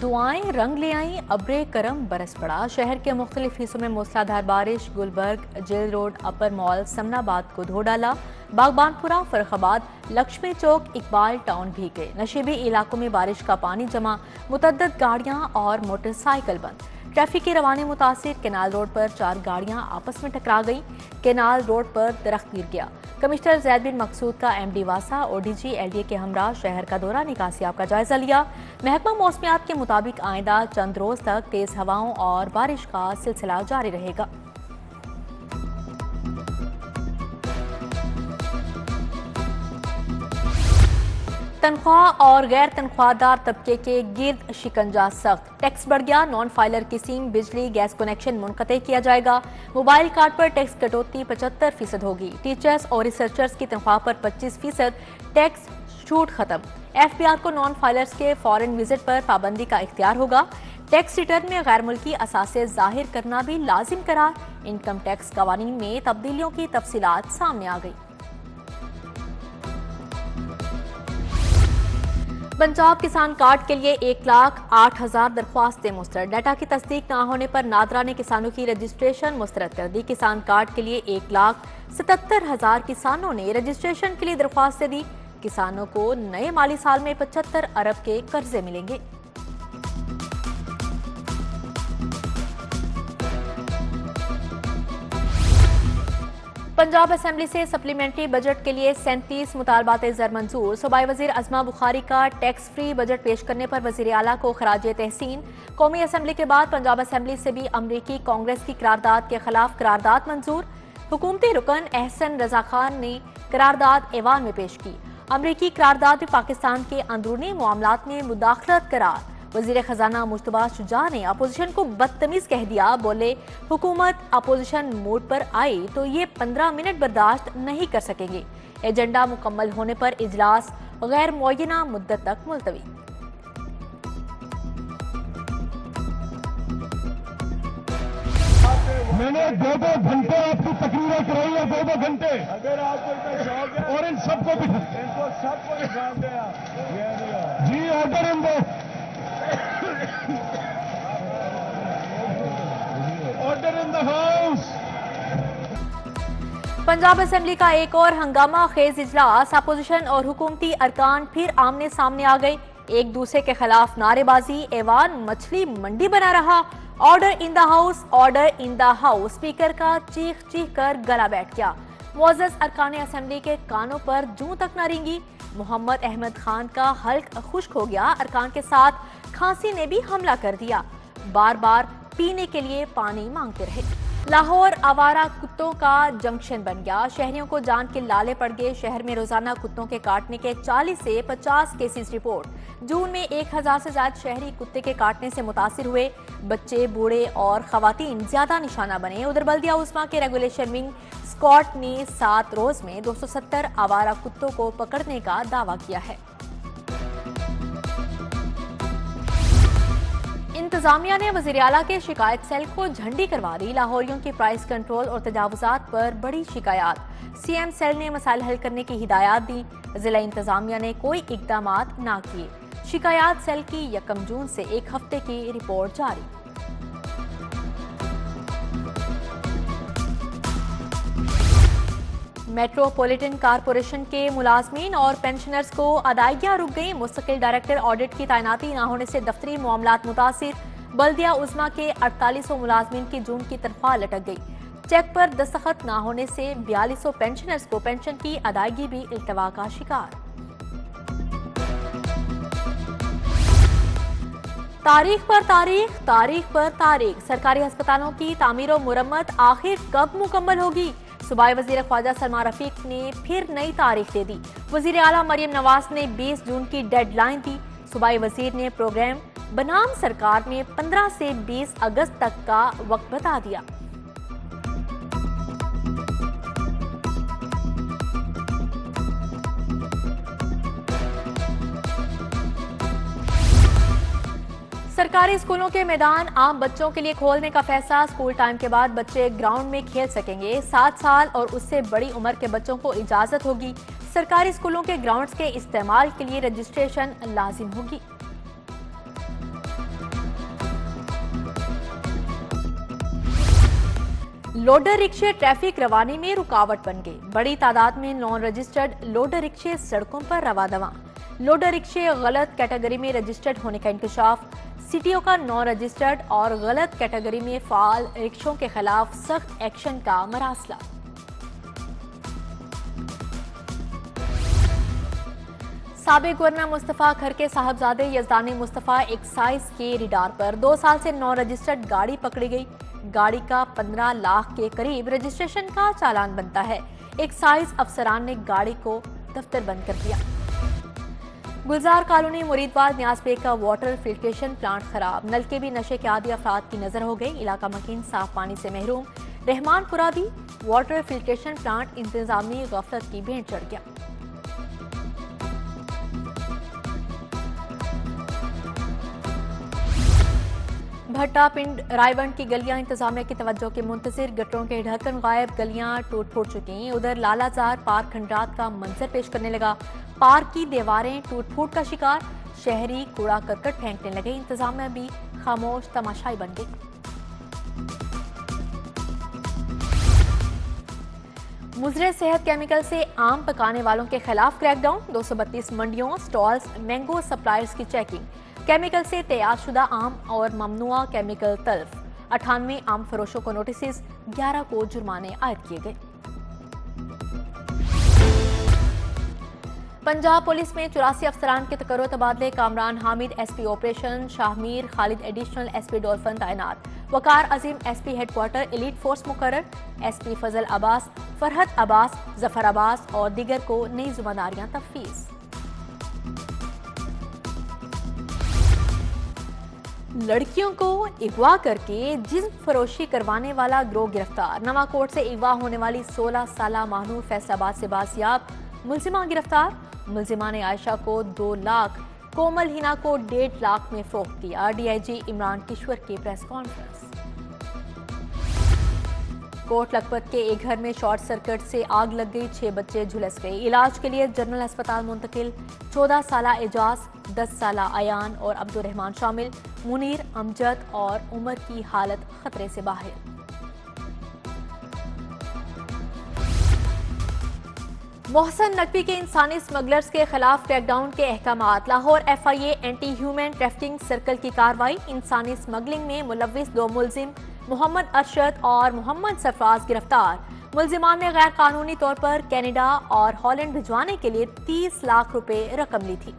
दुआएं रंग ले आई, अब्रे करम बरस पड़ा। शहर के मुख्तलिफ हिस्सों में मूसलाधार बारिश गुलबर्ग, जेल रोड, अपर मॉल, समनाबाद को धो डाला। बागबानपुरा, फर्रुखाबाद, लक्ष्मी चौक, इकबाल टाउन भीग गए। नशीबी इलाकों में बारिश का पानी जमा, मुतअद्दिद गाड़ियां और मोटरसाइकिल बंद। ट्रैफिक की रवानी मुतासिर। केनाल रोड पर 4 गाड़ियां आपस में टकरा गई। केनाल रोड पर दरख्त गिर गया। कमिश्नर जैद बिन मकसूद का MD वासा और DG LDA के हमरा शहर का दौरा निकासियाब का जायजा लिया। महकमा मौसमियात के मुताबिक आइंदा चंद रोज तक तेज हवाओं और बारिश का सिलसिला जारी रहेगा। तनख्वाह और गैर तनख्वाहदार तबके के गिर्द शिकंजा सख्त। टैक्स बढ़ गया। नॉन फाइलर की सिम, बिजली, गैस कनेक्शन मुनक़ते किया जाएगा। मोबाइल कार्ड पर टैक्स कटौती 75% होगी। टीचर्स और रिसर्चर्स की तनख्वाह पर 25% टैक्स छूट खत्म। FBR को नॉन फाइलर्स के फॉरेन विजिट पर पाबंदी का इख्तियार होगा। टैक्स रिटर्न में गैर मुल्की असासे जाहिर करना भी लाजिम करार। इनकम टैक्स कवानीन में तब्दीलियों की तफसीलात सामने आ गई। पंजाब किसान कार्ड के लिए 1,08,000 दरख्वास्तें मुस्तरद। डाटा की तस्दीक न होने पर नादरा ने किसानों की रजिस्ट्रेशन मुस्तरद कर दी। किसान कार्ड के लिए 1,77,000 किसानों ने रजिस्ट्रेशन के लिए दरख्वास्तें दी। किसानों को नए माली साल में 75 अरब के कर्जे मिलेंगे। पंजाब असेंबली से सप्लीमेंट्री बजट के लिए 37 मुतालबात ज़र मंजूर। सूबाई वजीर अज़मा बुखारी का टैक्स फ्री बजट पेश करने पर वजीर आला को खराजे तहसीन। कौमी असेंबली के बाद पंजाब असेंबली से भी अमरीकी कांग्रेस की करारदाद के खिलाफ करारदाद मंजूर। हुकूमती रुकन एहसन रजा खान ने करारदाद ऐवान में पेश की। अमरीकी करारदाद में पाकिस्तान के अंदरूनी मामलात में मुदाखलत करार। वजीर खजाना मुश्तबा शुजा ने अपोजिशन को बदतमीज कह दिया। बोले, हुकूमत अपोजिशन मोड पर आई तो ये 15 मिनट बर्दाश्त नहीं कर सकेंगे। एजेंडा मुकम्मल होने पर इजलास गैर मुअय्यना मुद्दत तक मुलतवी। मैंने 2-2 घंटे आपकी तकरीरें कराई है, 2-2 घंटे। अगर आपको इतना शौक है और इन सबको भी इनको सबको निकाल दे आप। जी ऑर्डर इन दो, order in the house. Punjab assembly का एक और हंगामा खेज इजलास। अपोजिशन और हुकूमती अरकान फिर आमने सामने आ गए। एक दूसरे के खिलाफ नारेबाजी। ऐवान मछली मंडी बना रहा। Order in the house, order in the house. Speaker का चीख चीख कर गला बैठ गया। मुअज़्ज़ज़ अरकान असेंबली के कानों पर जूं तक न रेंगी। मोहम्मद अहमद खान का हल्क खुश्क हो गया। अरकान के साथ खांसी ने भी हमला कर दिया। बार बार पीने के लिए पानी मांगते रहे। लाहौर आवारा कुत्तों का जंक्शन बन गया। शहरियों को जान के लाले पड़ गए। शहर में रोजाना कुत्तों के काटने के 40 से 50 केसेस रिपोर्ट। जून में 1000 से ज्यादा शहरी कुत्ते के काटने से मुतासिर हुए। बच्चे, बूढ़े और खवातीन ज्यादा निशाना बने। उधर बल्दिया उस्मा के रेगुलेशन विंग स्कॉट ने 7 रोज में 270 आवारा कुत्तों को पकड़ने का दावा किया है। इंतजामिया ने वजीर आला के शिकायत सेल को झंडी करवा दी। लाहौरियों की प्राइस कंट्रोल और तजावुजात पर बड़ी शिकायत। CM सेल ने मसाइल हल करने की हिदायत दी। जिला इंतजामिया ने कोई इकदामात ना किए। शिकायत सेल की 1 जून से 1 हफ्ते की रिपोर्ट जारी। मेट्रोपॉलिटन कारपोरेशन के मुलाजमीन और पेंशनर्स को अदायगियां रुक गई। मुस्तकिल डायरेक्टर ऑडिट की तैनाती न होने से दफ्तरी मामलात मुतासिर। बल्दिया उज़्मा के 4800 मुलाजमीन की जून की तनख्वाह लटक गई। चेक पर दस्तखत न होने से 4200 पेंशनर्स को पेंशन की अदायगी भी इल्तवा का शिकार। तारीख पर तारीख, तारीख पर तारीख। सरकारी अस्पतालों की तामीर और मुरम्मत आखिर कब मुकम्मल होगी? सूबाई वजीर ख्वाजा सलमान रफीक ने फिर नई तारीख दे दी। वजीर आला मरियम नवाज ने 20 जून की डेडलाइन दी। सूबाई वजीर ने प्रोग्राम बनाम सरकार में 15 से 20 अगस्त तक का वक्त बता दिया। सरकारी स्कूलों के मैदान आम बच्चों के लिए खोलने का फैसला। स्कूल टाइम के बाद बच्चे ग्राउंड में खेल सकेंगे। 7 साल और उससे बड़ी उम्र के बच्चों को इजाजत होगी। सरकारी स्कूलों के ग्राउंड्स के इस्तेमाल के लिए रजिस्ट्रेशन लाजिम होगी। लोडर रिक्शे ट्रैफिक रवानी में रुकावट बन गई। बड़ी तादाद में नॉन रजिस्टर्ड लोडर रिक्शे सड़कों पर रवादवा। लोडर रिक्शे गलत कैटेगरी में रजिस्टर्ड होने का इंकशाफ। सिटीओ का नॉन रजिस्टर्ड और गलत कैटेगरी में फाल रिक्शों के खिलाफ सख्त एक्शन का मरासला। साबिक गवर्नर मुस्तफा खर के साहबजादे यजदानी मुस्तफा एक्साइज के रिडार पर 2 साल से नॉन रजिस्टर्ड गाड़ी पकड़ी गई। गाड़ी का 15 लाख के करीब रजिस्ट्रेशन का चालान बनता है। एक्साइज अफसरान ने गाड़ी को दफ्तर बंद कर दिया। गुलजार कॉलोनी मुरीदवाद न्यासबे का वाटर फिल्ट्रेशन प्लांट खराब। नलके भी नशे के आदी अफराद की नजर हो गई। इलाका मकीन साफ पानी से महरूम। रहमानपुरा भी वाटर फिल्ट्रेशन प्लांट इंतजामी गफलत की भेंट चढ़ गया। भट्टा पिंड रायवंड की गलियां इंतजामिया की तवज्जो के मुंतजिर। गटरों के ढक्कन गायब, गलियां टूट फूट चुकी हैं। उधर लालाजार पार्क खंडरात का मंजर पेश करने लगा। पार्क की दीवारें टूट फूट का शिकार। शहरी कूड़ा करकट फेंकने लगे। इंतजामिया भी खामोश तमाशाई बन गई। मुजरे सेहत केमिकल से आम पकाने वालों के खिलाफ क्रैकडाउन। 232 मंडियों, स्टॉल्स, मैंगो सप्लायर्स की चेकिंग। केमिकल से तैयारशुदा आम और ममनुआ केमिकल तल्फ। 98 आम फरोशों को नोटिस, 11 को जुर्माने आयद किए गए। पंजाब पुलिस में 84 अफसरान के तकर्रो तबादले। Kamran Hamid SP operation, Shahmir Khalid additional SP dolphin तैनात। Waqar Azeem SP headquarter elite force मुकर्रर। एसपी फजल अब्बास, फरहत अब्बास, जफर अब्बास और दीगर को नई जिम्मेदारियां तफवीज। लड़कियों को अगवा करके जिस्म फरोशी करवाने वाला गिरोह गिरफ्तार। नवाकोट से अगवा होने वाली 16 साला महानूर फैसलाबाद से बाजियाब। मुलजिमा गिरफ्तार। मुलजिमा ने आयशा को 2 लाख, कोमल हिना को 1.5 लाख में फरोख्त किया। डीआईजी इमरान किश्वर की प्रेस कॉन्फ्रेंस। कोट लखपत के एक घर में शॉर्ट सर्किट से आग लग गई। 6 बच्चे झुलस गए। इलाज के लिए जनरल अस्पताल मुंतकिल। 14 साला एजाज, 10 साला अयान और अब्दुर्रहमान शामिल। मुनीर, अमजद और उमर की हालत खतरे से बाहर। मोहसन नकवी के इंसानी स्मगलर्स के खिलाफ क्रैकडाउन के अहकामात। Lahore FIA anti human trafficking circle की कार्रवाई। इंसानी स्मगलिंग में मुलविस 2 मुलजिम मोहम्मद अरशद और मोहम्मद सरफराज गिरफ्तार। मुलजिमान ने गैर कानूनी तौर पर कनाडा और हॉलैंड भिजवाने के लिए 30 लाख रुपए रकम ली थी।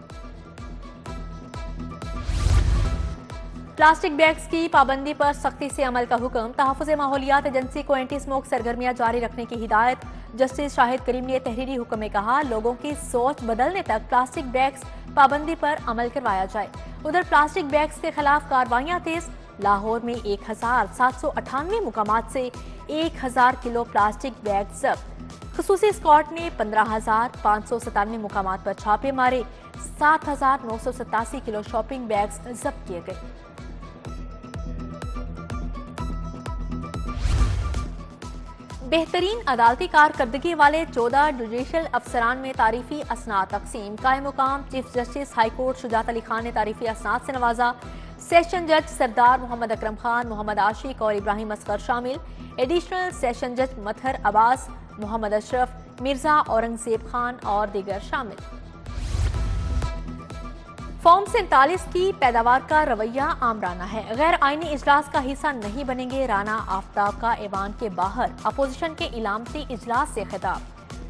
प्लास्टिक बैग्स की पाबंदी पर सख्ती से अमल का हुक्म। तहफ़्फ़ुज़ माहौलियात एजेंसी को एंटी स्मोक सरगर्मियां जारी रखने की हिदायत। जस्टिस शाहिद करीम ने तहरीरी हुक्म में कहा, लोगों की सोच बदलने तक प्लास्टिक बैग्स पाबंदी पर अमल करवाया जाए। उधर प्लास्टिक बैग्स के खिलाफ कार्रवाइयां तेज। लाहौर में 1798 मुकामात से 1000 किलो प्लास्टिक बैग जब्त। खसूसी स्क्वाड ने 15,597 मुकामात पर छापे मारे। 7,987 किलो शॉपिंग बैग्स जब्त किए गए। बेहतरीन अदालती कारकर्दगी वाले 14 जुडिशल अफसरान में तारीफी असनाद तकसीम। कायम मुकाम chief justice high court Shujaat Ali Khan ने तारीफी असनाद से नवाजा। सेशन जज सरदार मोहम्मद अकरम खान, मोहम्मद आशिक और इब्राहिम असगर शामिल। एडिशनल सेशन जज मथहर अब्बास, मोहम्मद अशरफ, मिर्जा औरंगजेब खान और दीगर शामिल। फॉर्म 47 की पैदावार का रवैया आमराना है। गैर आईनी इजलास का हिस्सा नहीं बनेंगे। राना आफ्ताब का ऐवान के बाहर अपोजिशन के इलामती इजलास से खिताब।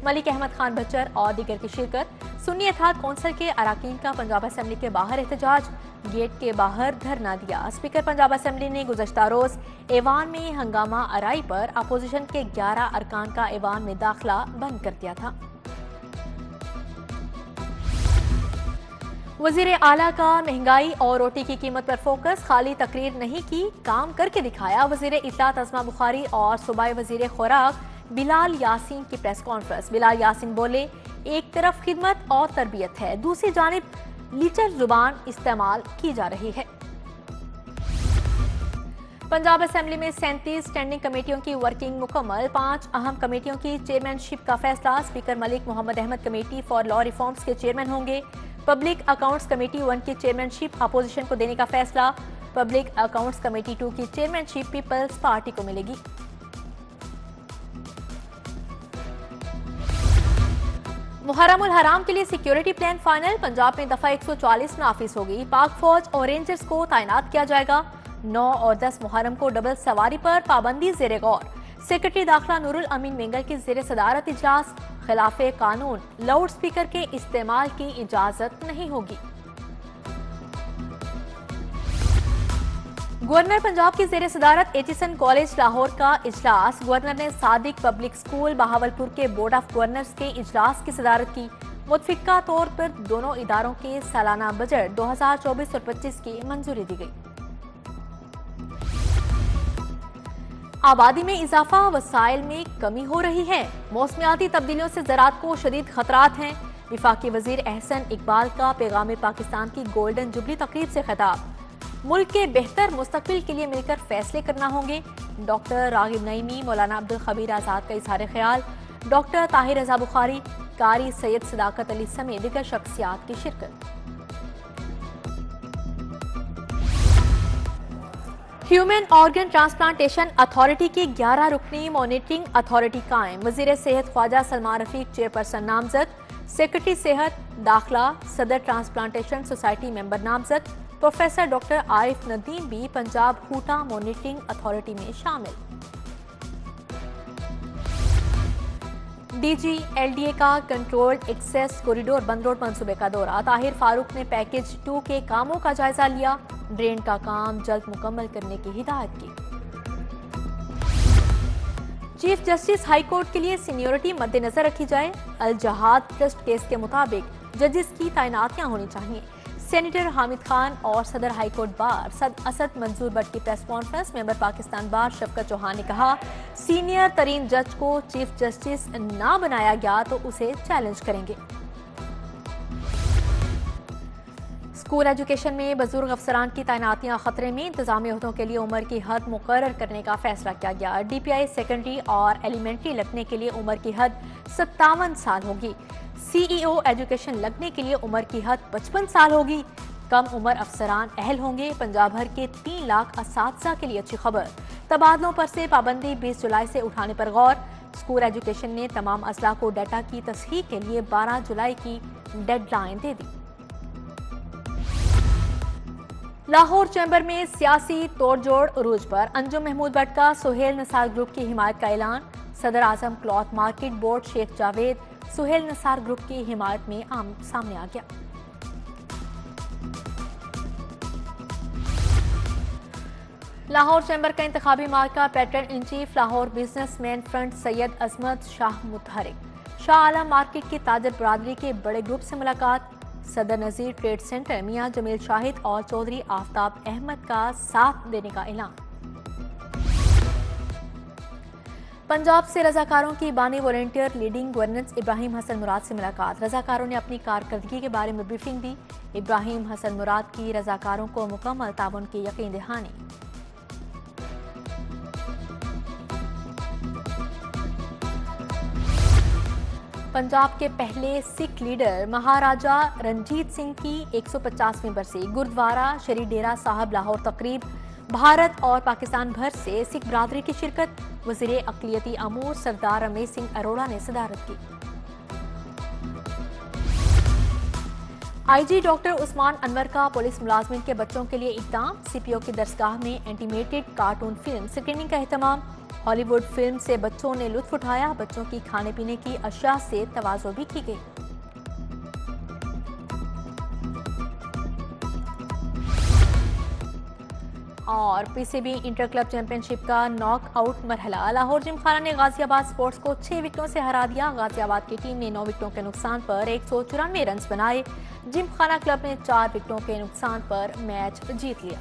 मलिक अहमद खान बच्चर और दीगर की शिरकत। सुन्नी इत्तेहाद कौंसिल के अराकीन का पंजाब असेंबली के बाहर एहतजाज। गेट के बाहर धरना दिया। स्पीकर पंजाब असेंबली ने गुज़श्ता रोज ऐवान में हंगामा आराई पर अपोजिशन के 11 अरकान का ऐवान में दाखिला बंद कर दिया था। वजीर आला का महंगाई और रोटी की कीमत पर फोकस। खाली तकरीर नहीं की, काम करके दिखाया। वजीर इत्तलात अज़मा बुखारी और सूबाई वजीर खुराक बिलाल यासीन की प्रेस कॉन्फ्रेंस। बिलाल यासीन बोले, एक तरफ खिदमत और तरबियत है, दूसरी जानिब लीचर जुबान इस्तेमाल की जा रही है। पंजाब असेंबली में 37 स्टैंडिंग कमेटियों की वर्किंग मुकम्मल। 5 अहम कमेटियों की चेयरमैनशिप का फैसला। Speaker Malik Mohammad Ahmad committee for law reforms के चेयरमैन होंगे। पब्लिक अकाउंट्स कमेटी 1 की चेयरमैनशिप अपोजिशन को देने का फैसला। पब्लिक अकाउंट्स कमेटी 2 की चेयरमैनशिप पीपल्स पार्टी को मिलेगी। मुहर्रम उल हराम के लिए सिक्योरिटी प्लान फाइनल। पंजाब में दफा 140 नाफिज होगी। पाक फौज और रेंजर्स को तैनात किया जाएगा। 9 और 10 मुहर्रम को डबल सवारी पर पाबंदी जेर गौर। सेक्रेटरी दाखिला नूरुल अमीन मेंगल की जेर सदारत इजलास। खिलाफे कानून लाउड स्पीकर के इस्तेमाल की इजाजत नहीं होगी। गवर्नर पंजाब की जेर सदारत एचिसन कॉलेज लाहौर का इजलास। गवर्नर ने सादिक पब्लिक स्कूल बहावलपुर के बोर्ड ऑफ गवर्नर्स के इजलास की सदारत की। मुतफिका तौर पर दोनों इदारों के सालाना बजट 2024 और 25 की मंजूरी दी गई। आबादी में इजाफा, वसाइल में कमी हो रही है। मौसमियाती तब्दीलियों से ज़राअत को शदीद खतरात हैं। विफाकी वजीर एहसन इकबाल का पैगाम पाकिस्तान की गोल्डन जुबली तकरीब से खिताब। मुल्क के बेहतर मुस्तकबिल के लिए मिलकर फैसले करना होंगे। डॉक्टर रागिब नईमी, मौलाना अब्दुल खबीर आजाद का इजहार ख्याल। डॉक्टर ताहिर रजा बुखारी, कारी सैयद सदाकत अली समेत दीगर शख्सियात की शिरकत। ह्यूमन ऑर्गन ट्रांसप्लांटेशन अथॉरिटी की 11 रुकनी मॉनिटरिंग अथॉरिटी कायम। वजीर सेहत ख्वाजा सलमान रफीक चेयरपर्सन नामजद। सेक्रेटरी सेहत दाखिला, सदर ट्रांसप्लांटेशन सोसाइटी मेंबर नामजद। प्रोफेसर डॉक्टर आरिफ नदीम भी पंजाब हूटा मॉनिटरिंग अथॉरिटी में शामिल। डीजी एलडीए का कंट्रोल्ड एक्सेस कॉरिडोर बंद रोड मंसूबे का दौरा। ताहिर फारूक ने पैकेज 2 के कामों का जायजा लिया। ड्रेन का काम जल्द मुकम्मल करने की हिदायत की। चीफ जस्टिस हाई कोर्ट के लिए सीनियोरिटी मद्देनजर रखी जाए। अल जहाद ट्रस्ट केस के मुताबिक जजेस की तैनातियां होनी चाहिए। सेनेटर हामिद खान और सदर हाई कोर्ट बार असद मंजूर भट्ट की प्रेस कॉन्फ्रेंस। मेंबर पाकिस्तान बार शफकत चौहान ने कहा, सीनियर तरीन जज को चीफ जस्टिस ना बनाया गया तो उसे चैलेंज करेंगे। स्कूल एजुकेशन में बुजुर्ग अफसरान की तैनातियां खतरे में। इंतजामी अहदों के लिए उम्र की हद मुकर्रर करने का फैसला किया गया। डीपीआई सेकेंडरी और एलिमेंट्री लगने के लिए उम्र की हद 57 साल होगी। सीईओ एजुकेशन लगने के लिए उम्र की हद 55 साल होगी। कम उम्र अफसरान अहल होंगे। पंजाब भर के 3 लाख असातिज़ा के लिए अच्छी खबर। तबादलों पर से पाबंदी 20 जुलाई से उठाने पर गौर। स्कूल एजुकेशन ने तमाम अजला को डाटा की तस्हीह के लिए 12 जुलाई की डेडलाइन दे दी। लाहौर चैम्बर में सियासी तोड़जोड़ उरूज पर। अंजुम महमूद भट्ट का सुहेल निसार ग्रुप की हिमायत का ऐलान। सदर Azam cloth market board Sheikh Javed Suhail Nisar group की हिमायत में सामने आ गया। लाहौर चैम्बर का इंतखाबी मार्का patron in chief Lahore businessman front Syed Azmat Shah मुतहरिक। शाह आलम मार्केट की ताजर बरादरी के बड़े ग्रुप से मुलाकात। सदर नजीर ट्रेड सेंटर मियां जमील शाहिद और चौधरी आफ्ताब अहमद का साथ देने का ऐलान। पंजाब से रजाकारों की बानी volunteer leading governance Ibrahim Hasan Murad से मुलाकात। रजाकारों ने अपनी कारकर्दगी के बारे में ब्रीफिंग दी। इब्राहिम हसन मुराद की रजाकारों को मुकम्मल ताउन की यकीन दहानी। पंजाब के पहले सिख लीडर महाराजा रणजीत सिंह की 150वीं बरसी। गुरुद्वारा श्री डेरा साहब लाहौर तकरीब। भारत और पाकिस्तान भर से सिख बरादरी की शिरकत। वज़ीर अक़लियती अमूर सरदार रमेश सिंह अरोड़ा ने सदारत की। आईजी डॉक्टर उस्मान अनवर का पुलिस मुलाजमिन के बच्चों के लिए इक़दाम। सीपीओ की दरसगाह में एनिमेटेड कार्टून फिल्म स्क्रीनिंग का एहतमाम। हॉलीवुड फिल्म से बच्चों ने लुत्फ उठाया। बच्चों की खाने पीने की अशिया से तवाज़ो भी की गई। और पीसीबी इंटर क्लब चैंपियनशिप का नॉकआउट मरहला। लाहौर जिमखाना ने गाजियाबाद स्पोर्ट्स को 6 विकेटों से हरा दिया। गाजियाबाद की टीम ने 9 विकेटों के नुकसान पर 194 रन बनाए। जिमखाना क्लब ने 4 विकेटों के नुकसान पर मैच जीत लिया।